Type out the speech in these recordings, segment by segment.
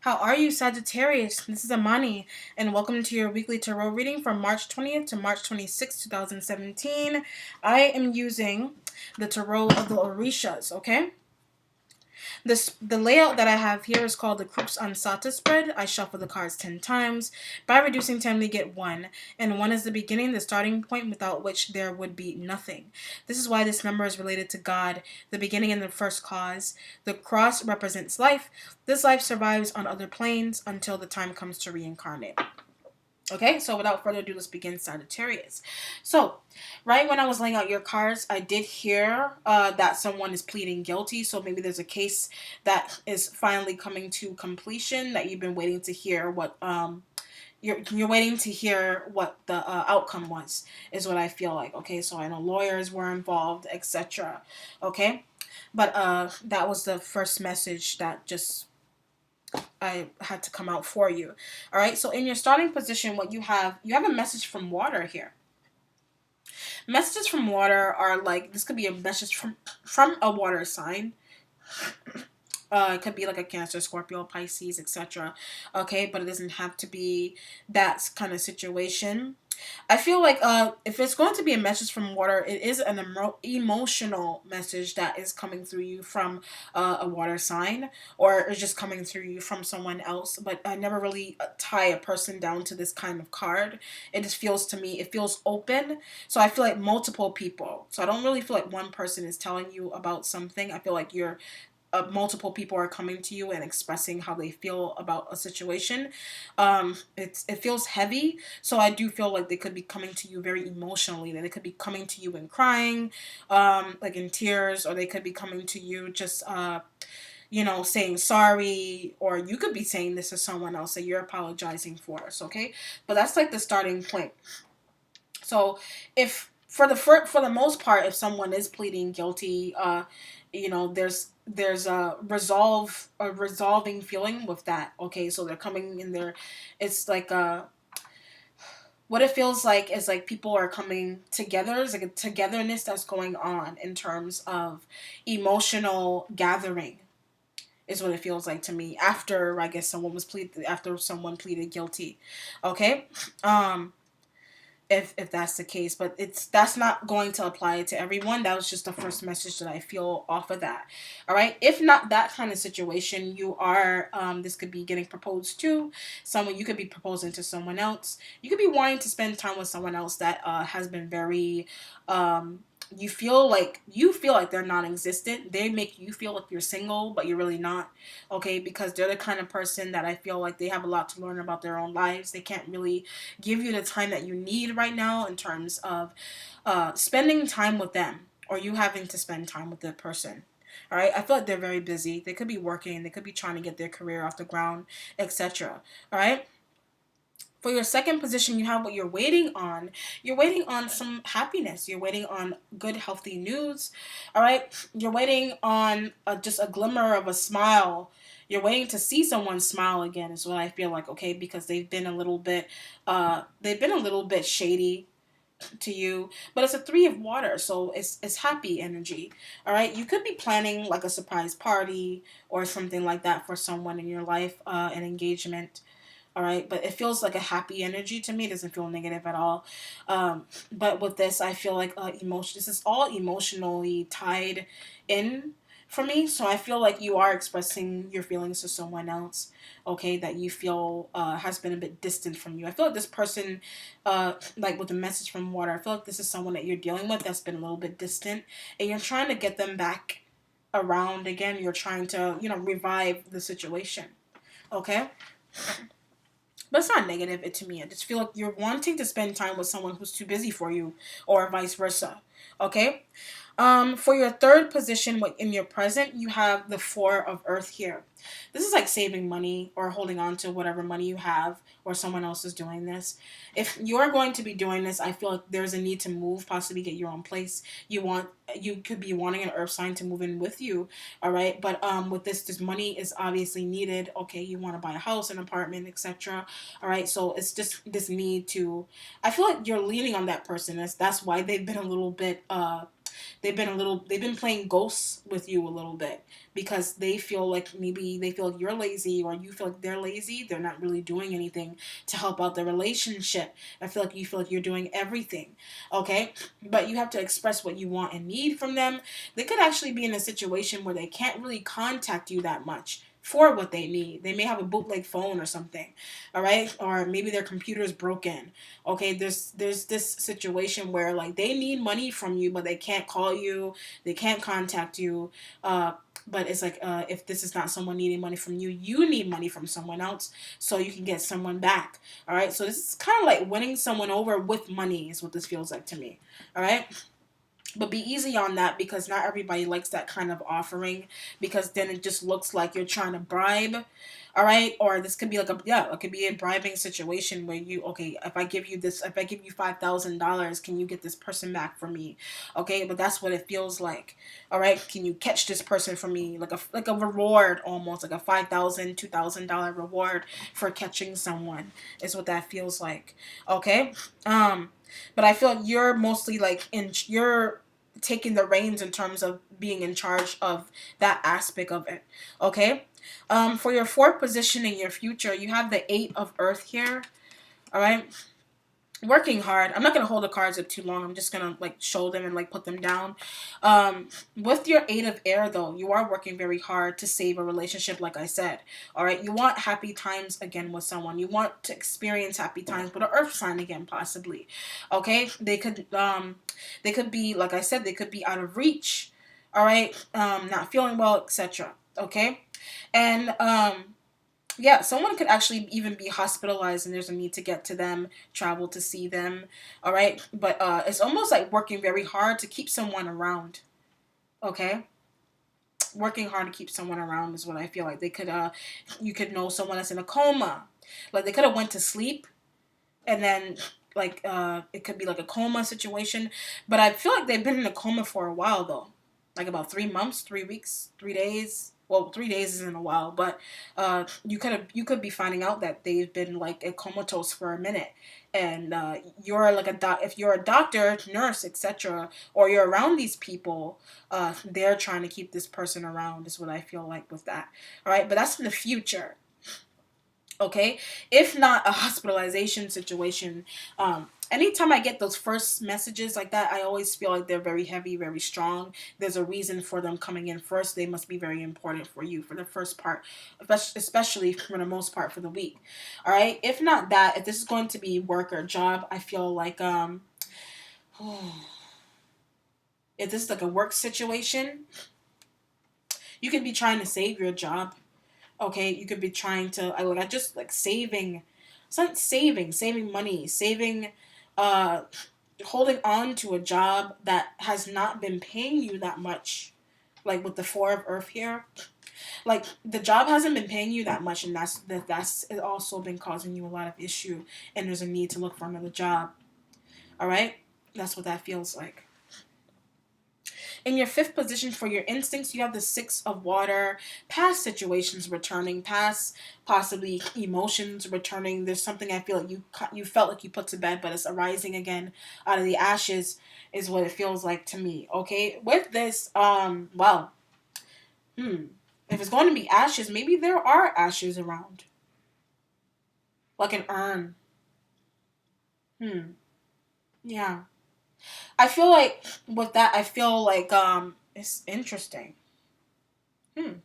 How are you, Saggitarius? This is Amani, and welcome to your weekly tarot reading from March 20th to March 26th, 2017. I am using the tarot of the Orishas, okay? The layout that I have here is called the Krups Ansata spread. I shuffle the cards 10 times. By reducing 10, we get 1. And 1 is the beginning, the starting point, without which there would be nothing. This is why this number is related to God, the beginning and the first cause. The cross represents life. This life survives on other planes until the time comes to reincarnate. Okay, so without further ado, let's begin, Sagittarius. So, right when I was laying out your cards, I did hear that someone is pleading guilty. So maybe there's a case that is finally coming to completion that you've been waiting to hear what you're waiting to hear what the outcome was, is what I feel like. Okay, so I know lawyers were involved, etc. Okay, but that was the first message that just I had to come out for you. All right. So in your starting position, what you have a message from water here. Messages from water are like, this could be a message from a water sign. It could be like a Cancer, Scorpio, Pisces, etc. Okay, but it doesn't have to be that kind of situation. I feel like if it's going to be a message from water, it is an emotional message that is coming through you from a water sign, or it's just coming through you from someone else. But I never really tie a person down to this kind of card. It just feels to me, it feels open. So I feel like multiple people. So I don't really feel like one person is telling you about something. I feel like you're multiple people are coming to you and expressing how they feel about a situation. It feels heavy, so I do feel like they could be coming to you very emotionally. That they could be coming to you and crying, like in tears, or they could be coming to you just saying sorry, or you could be saying this to someone else that you're apologizing for us, okay? But that's like the starting point. So if for the most part, if someone is pleading guilty, there's a resolving feeling with that. Okay, so they're coming in there. It's like what it feels like is like people are coming together. It's like a togetherness that's going on in terms of emotional gathering. Is what it feels like to me after, I guess, after someone pleaded guilty. Okay. Um if that's the case, but that's not going to apply to everyone. That was just the first message that I feel off of that. All right, if not that kind of situation, you are this could be getting proposed to someone. You could be proposing to someone else. You could be wanting to spend time with someone else that has been very you feel like they're non-existent. They make you feel like you're single, but you're really not. Okay, because they're the kind of person that I feel like they have a lot to learn about their own lives. They can't really give you the time that you need right now in terms of spending time with them, or you having to spend time with the person. All right, I feel like they're very busy. They could be working, they could be trying to get their career off the ground, etc. All right. For your second position, you have what you're waiting on. You're waiting on some happiness. You're waiting on good, healthy news. All right. You're waiting on just a glimmer of a smile. You're waiting to see someone smile again, is what I feel like. Okay, because they've been a little bit shady to you, but it's a three of water, so it's happy energy. All right, you could be planning like a surprise party or something like that for someone in your life, an engagement. All right, but it feels like a happy energy to me. It doesn't feel negative at all. But with this, I feel like emotion. This is all emotionally tied in for me. So I feel like you are expressing your feelings to someone else. Okay, that you feel has been a bit distant from you. I feel like this person, like with the message from water, I feel like this is someone that you're dealing with that's been a little bit distant, and you're trying to get them back around again. You're trying to revive the situation. Okay. But it's not negative to me. I just feel like you're wanting to spend time with someone who's too busy for you, or vice versa. Okay? For your third position in your present, you have the Four of Earth here. This is like saving money or holding on to whatever money you have, or someone else is doing this. If you're going to be doing this, I feel like there's a need to move, possibly get your own place. You could be wanting an Earth sign to move in with you, all right? But with this money is obviously needed. Okay, you want to buy a house, an apartment, etc. All right, so it's just this need to. I feel like you're leaning on that person. That's why they've been a little bit they've been playing ghosts with you a little bit, because they feel like maybe they feel like you're lazy, or you feel like they're lazy. They're not really doing anything to help out the relationship. I feel like you feel like you're doing everything. Okay, but you have to express what you want and need from them. They could actually be in a situation where they can't really contact you that much for what they need. They may have a bootleg phone or something, all right, or maybe their computer is broken. Okay, there's this situation where like they need money from you, but they can't call you, they can't contact you. But it's like, if this is not someone needing money from you, you need money from someone else so you can get someone back. All right, so this is kind of like winning someone over with money is what this feels like to me. All right, but be easy on that, because not everybody likes that kind of offering, because then it just looks like you're trying to bribe. All right, or this could be like it could be a bribing situation where you, okay, if I give you this, if I give you $5,000, can you get this person back for me? Okay, but that's what it feels like. All right, can you catch this person for me, like a reward, almost like a $5,000, $2,000 reward for catching someone, is what that feels like. Okay, but I feel like you're mostly like you're taking the reins in terms of being in charge of that aspect of it. Okay. For your fourth position in your future, you have the Eight of Earth here. All right, working hard. I'm not gonna hold the cards up too long. I'm just gonna like show them and like put them down. With your Eight of Air though, you are working very hard to save a relationship, like I said. All right, you want happy times again with someone. You want to experience happy times with an Earth sign again, possibly. Okay, they could be, like I said, they could be out of reach. All right, not feeling well, etc. Okay, and yeah, someone could actually even be hospitalized and there's a need to get to them, travel to see them. All right, but it's almost like working very hard to keep someone around. Okay, working hard to keep someone around is what I feel like. They could you could know someone that's in a coma, like they could have went to sleep, and then like it could be like a coma situation. But I feel like they've been in a coma for a while though, like about 3 months, 3 weeks, 3 days. Well, 3 days isn't a while, but you could be finding out that they've been like a comatose for a minute, and you're like if you're a doctor, nurse, etc., or you're around these people, they're trying to keep this person around is what I feel like with that. All right, but that's in the future. Okay, if not a hospitalization situation. Anytime I get those first messages like that, I always feel like they're very heavy, very strong. There's a reason for them coming in first. They must be very important for you for the first part, especially for the most part for the week. All right, if not that, if this is going to be work or job, I feel like if this is like a work situation, you could be trying to save your job. Okay, you could be trying to I just like saving. It's not saving money, saving, uh holding on to a job that has not been paying you that much, like with the Four of Earth here. Like the job hasn't been paying you that much, and that's it also been causing you a lot of issue, and there's a need to look for another job. All right, that's what that feels like. In your fifth position for your instincts, you have the Six of Water, past situations returning, past possibly emotions returning. There's something I feel like you felt like you put to bed, but it's arising again out of the ashes, is what it feels like to me. Okay, with this, well, if it's going to be ashes, maybe there are ashes around, like an urn. Hmm. Yeah. I feel like with that, I feel like it's interesting. Hmm.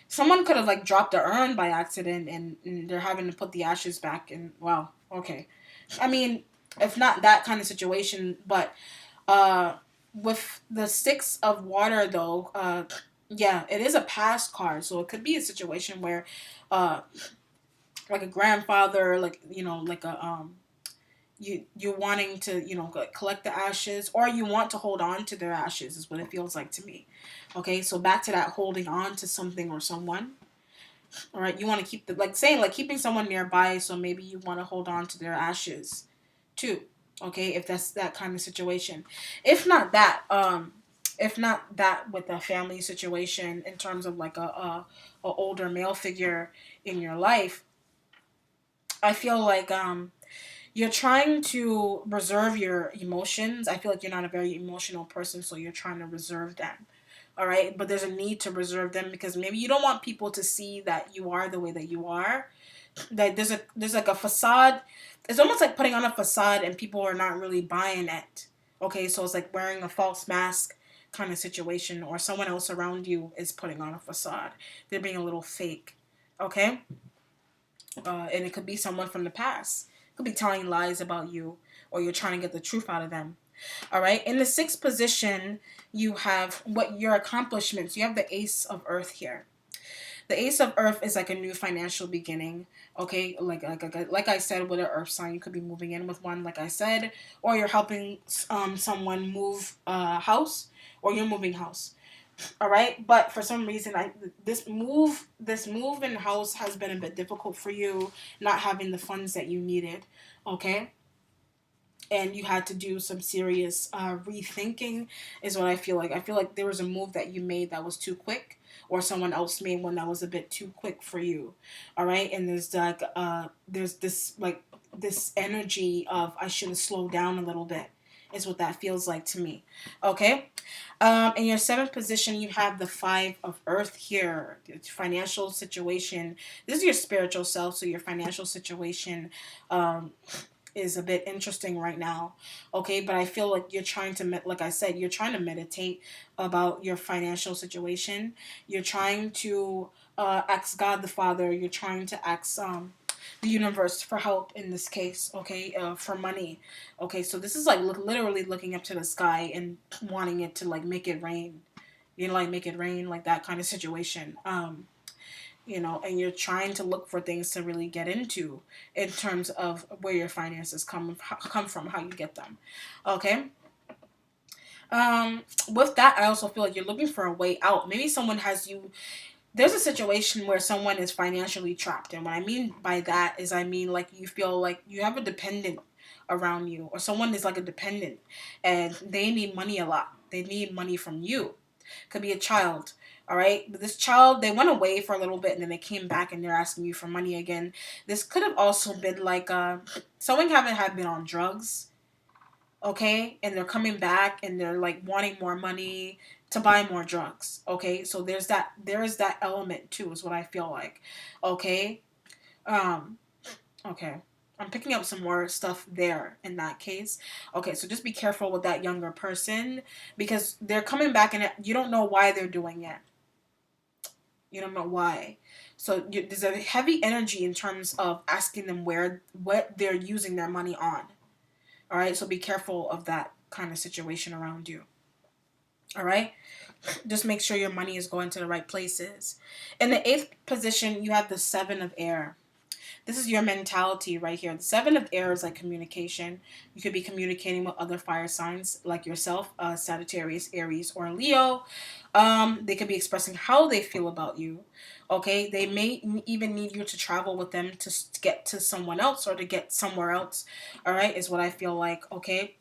Someone could have like dropped the urn by accident, and they're having to put the ashes back. And wow, okay. I mean, if not that kind of situation, but uh, with the Six of Water though, yeah, it is a past card, so it could be a situation where, uh, like a grandfather, like like a you wanting to collect the ashes, or you want to hold on to their ashes is what it feels like to me. Okay, so back to that holding on to something or someone. All right, you want to keep the, like saying like keeping someone nearby, so maybe you want to hold on to their ashes too. Okay, if that's that kind of situation. If not that, if not that with a family situation in terms of like a older male figure in your life, I feel like You're trying to reserve your emotions. I feel like you're not a very emotional person, so you're trying to reserve them. All right, but there's a need to reserve them because maybe you don't want people to see that you are the way that you are. That there's like a facade. It's almost like putting on a facade and people are not really buying it. Okay, so it's like wearing a false mask kind of situation, or someone else around you is putting on a facade. They're being a little fake. Okay, and it could be someone from the past. It could be telling lies about you, or you're trying to get the truth out of them. All right. In the sixth position, you have what your accomplishments. You have the Ace of Earth here. The Ace of Earth is like a new financial beginning. Okay, like I said, with an Earth sign, you could be moving in with one, like I said, or you're helping someone move house, or you're moving house. All right, but for some reason, this move in house has been a bit difficult for you, not having the funds that you needed. Okay, and you had to do some serious rethinking, is what I feel like. I feel like there was a move that you made that was too quick, or someone else made one that was a bit too quick for you. All right, and there's this energy of I should have slowed down a little bit, is what that feels like to me. Okay. In your seventh position, you have the Five of Earth here. It's financial situation. This is your spiritual self, so your financial situation is a bit interesting right now. Okay, but I feel like you're trying to, like I said, you're trying to meditate about your financial situation. You're trying to ask God the Father. You're trying to ask the universe for help in this case. Okay, for money. Okay, so this is like literally looking up to the sky and wanting it to like make it rain. You know, like make it rain, like that kind of situation. And you're trying to look for things to really get into in terms of where your finances come from, how you get them. Okay. With that, I also feel like you're looking for a way out. Maybe someone has you. There's a situation where someone is financially trapped, and what I mean by that is, I mean like you feel like you have a dependent around you, or someone is like a dependent, and they need money a lot. They need money from you. Could be a child. All right, but this child, they went away for a little bit and then they came back and they're asking you for money again. This could have also been like someone haven't had been on drugs, okay, and they're coming back and they're like wanting more money to buy more drugs. Okay, so there is that element too, is what I feel like. Okay, um, okay. I'm picking up some more stuff there in that case. Okay, so just be careful with that younger person because they're coming back and you don't know why they're doing it. You don't know why. So there's a heavy energy in terms of asking them what they're using their money on. All right, so be careful of that kind of situation around you. All right, just make sure your money is going to the right places. In the eighth position, you have the Seven of Air. This is your mentality right here. The Seven of Air is like communication. You could be communicating with other fire signs like yourself, Sagittarius, Aries, or Leo. They could be expressing how they feel about you. Okay, they may even need you to travel with them to get to someone else or to get somewhere else. All right, is what I feel like. Okay,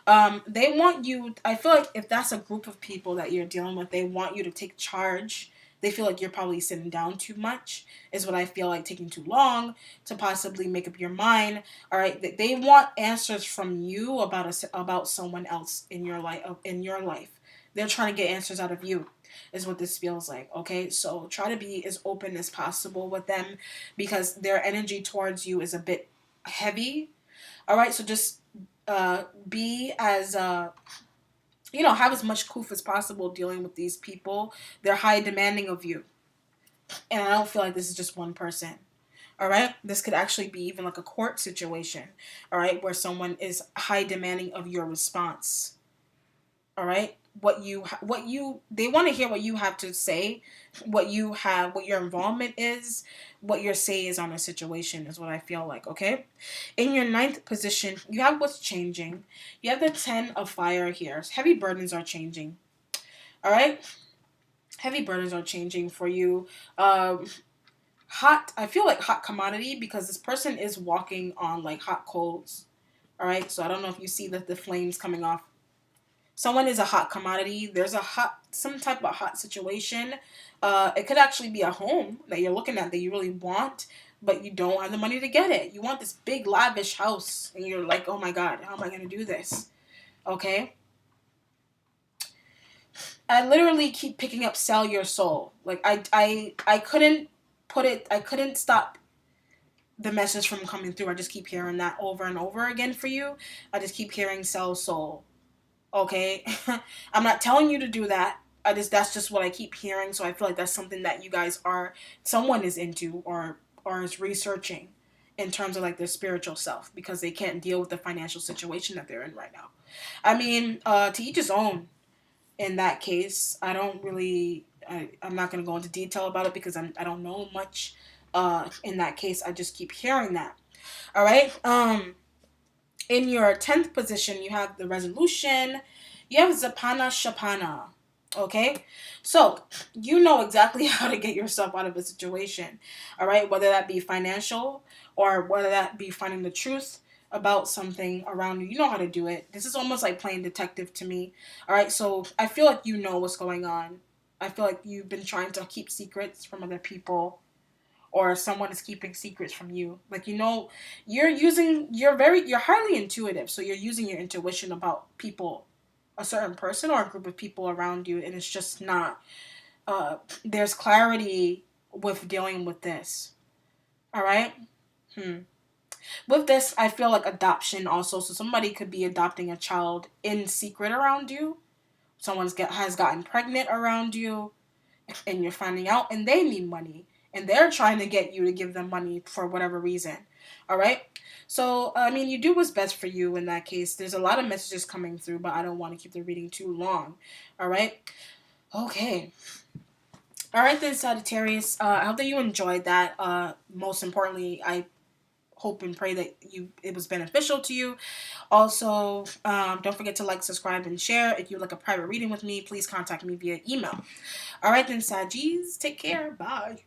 they want you. I feel like if that's a group of people that you're dealing with, they want you to take charge. They feel like you're probably sitting down too much, is what I feel like, taking too long to possibly make up your mind. All right, they want answers from you about someone else in your life. They're trying to get answers out of you, is what this feels like. Okay, so try to be as open as possible with them because their energy towards you is a bit heavy. All right, so just be as have as much coof as possible dealing with these people. They're high demanding of you, and I don't feel like this is just one person. All right, this could actually be even like a court situation. All right, where someone is high demanding of your response. All right, they want to hear what you have to say, what your involvement is, what your say is on a situation, is what I feel like. Okay, in your ninth position, you have what's changing. You have the 10 of fire here. Heavy burdens are changing. All right, heavy burdens are changing for you. I feel like hot commodity because this person is walking on like hot coals. All right, so I don't know if you see the flames coming off. Someone is a hot commodity. There's some type of hot situation. It could actually be a home that you're looking at that you really want, but you don't have the money to get it. You want this big lavish house, and you're like, oh my God, how am I going to do this? Okay? I literally keep picking up sell your soul. Like, I couldn't I couldn't stop the message from coming through. I just keep hearing that over and over again for you. I just keep hearing sell soul. Okay? I'm not telling you to do that. That's just what I keep hearing, so I feel like that's something that you guys someone is into or is researching in terms of like their spiritual self, because they can't deal with the financial situation that they're in right now. I mean, to each his own in that case. I don't really I'm not going to go into detail about it because I don't know much in that case. I just keep hearing that. All right? In your 10th position, you have the resolution. You have Zapana Shapana. Okay? So, you know exactly how to get yourself out of a situation. All right? Whether that be financial or whether that be finding the truth about something around you. You know how to do it. This is almost like playing detective to me. All right? So, I feel like you know what's going on. I feel like you've been trying to keep secrets from other people, or someone is keeping secrets from you. Like, you know, you're highly intuitive, so you're using your intuition about people, a certain person or a group of people around you, and it's just not there's clarity with dealing with this. All right. With this, I feel like adoption also. So somebody could be adopting a child in secret around you. Has gotten pregnant around you, and you're finding out, and they need money, and they're trying to get you to give them money for whatever reason. All right? So, I mean, you do what's best for you in that case. There's a lot of messages coming through, but I don't want to keep the reading too long. All right? Okay. All right, then, Sagittarius. I hope that you enjoyed that. Most importantly, I hope and pray that it was beneficial to you. Also, don't forget to like, subscribe, and share. If you'd like a private reading with me, please contact me via email. All right, then, Saggies. Take care. Bye.